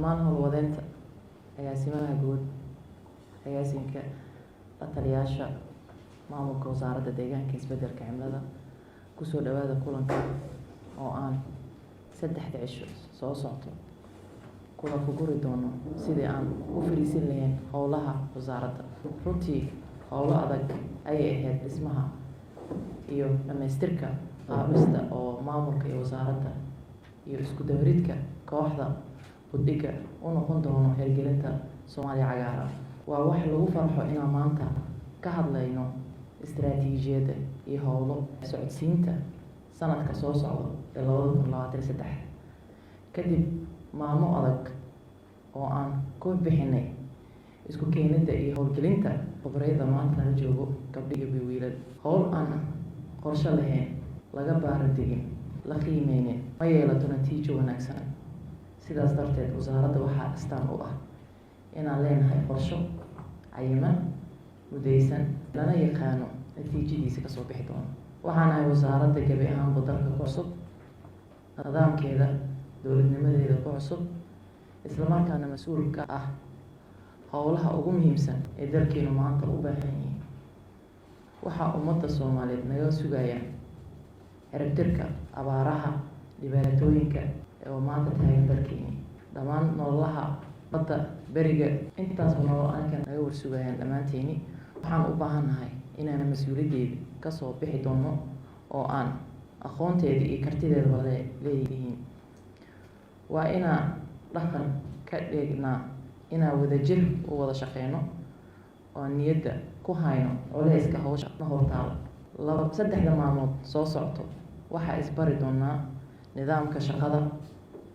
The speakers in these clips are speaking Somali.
dhammaan howlwadeenta agaasimaha guud agaasinka la taliyaasha maamulka wasaaradda deegaanka isbeddelka cimilada kusoo dhawaada kulanka oo aan 3 cisho soo socdo kula fuguri doono sidii aan u fariisin lahayn howlaha wasaaradda. runtii howlo adag ayay ahayd dhismaha iyo dhamaystirka qaabista oo maamulka iyo wasaaradda iyo isku dabaridka kooxda buddiga u noqon doono hirgelinta Soomaaliya cagaaran. waa wax lagu farxo inaan maanta ka hadlayno istiraatiijiyadda iyo howlo socodsiinta sanadka soo socda ee 2023 kadib maalmo adag oo aan ku bixinay isku keenida iyo howlgelinta khibrada maanta la joogo gabdhiga iyo wiilal. howl aan qorshe lahayn, laga baaradegin, la qiimeynin ma yeelato natiijo wanaagsan. sidaas darteed wasaaradda waxaa astaan u ah inaan leenahay qorsho cayiman mudaysan lana yaqaano natiijadiisa kasoo bixi doono. waxaan ahay wasaaradda gabi ahaanba dalka ku cusub, nidaamkeeda dowladnimadeeda ku cusub, isla markaana mas-uul ka ah howlaha ugu muhiimsan ee dalkeenu maanta u baahan yihiin. waxaa ummadda Soomaaliyeed naga sugayaan ciribtirka abaaraha, dhibaatooyinka oo maanta taagan dalkeeni, dhammaan nololaha badda beriga, intaas nolol anka naga warsugayaan dhammaanteeni. waxaan u baahannahay inaan mas-uuliyaddeeda kasoo bixi doono oo aan aqoonteeda iyo kartideedaba leeyihiin. waa inaan dhaqan ka dhignaa inaan wadajir u wada shaqeyno oo niyadda ku hayno culeyska hawsha na hortaala. 3 maalmood soo socto waxaa isbari doonaa nidaamka shaqada,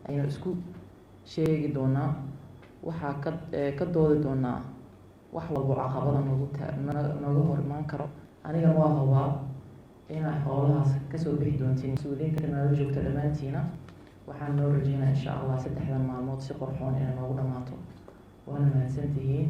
aynu isku sheegi doonaa, waxaa ka doodi doonaa wax walbo caqabada nooga hor imaan karo. aniga waa hubaa inaa howlahaas kasoo bixi doontiin mas-uuliyiinta nala joogta dhammaantiina. waxaan noo rajeynaa insha Allah 3 maalmood si qorxoon inay noogu dhamaato. waana mahadsantihiin.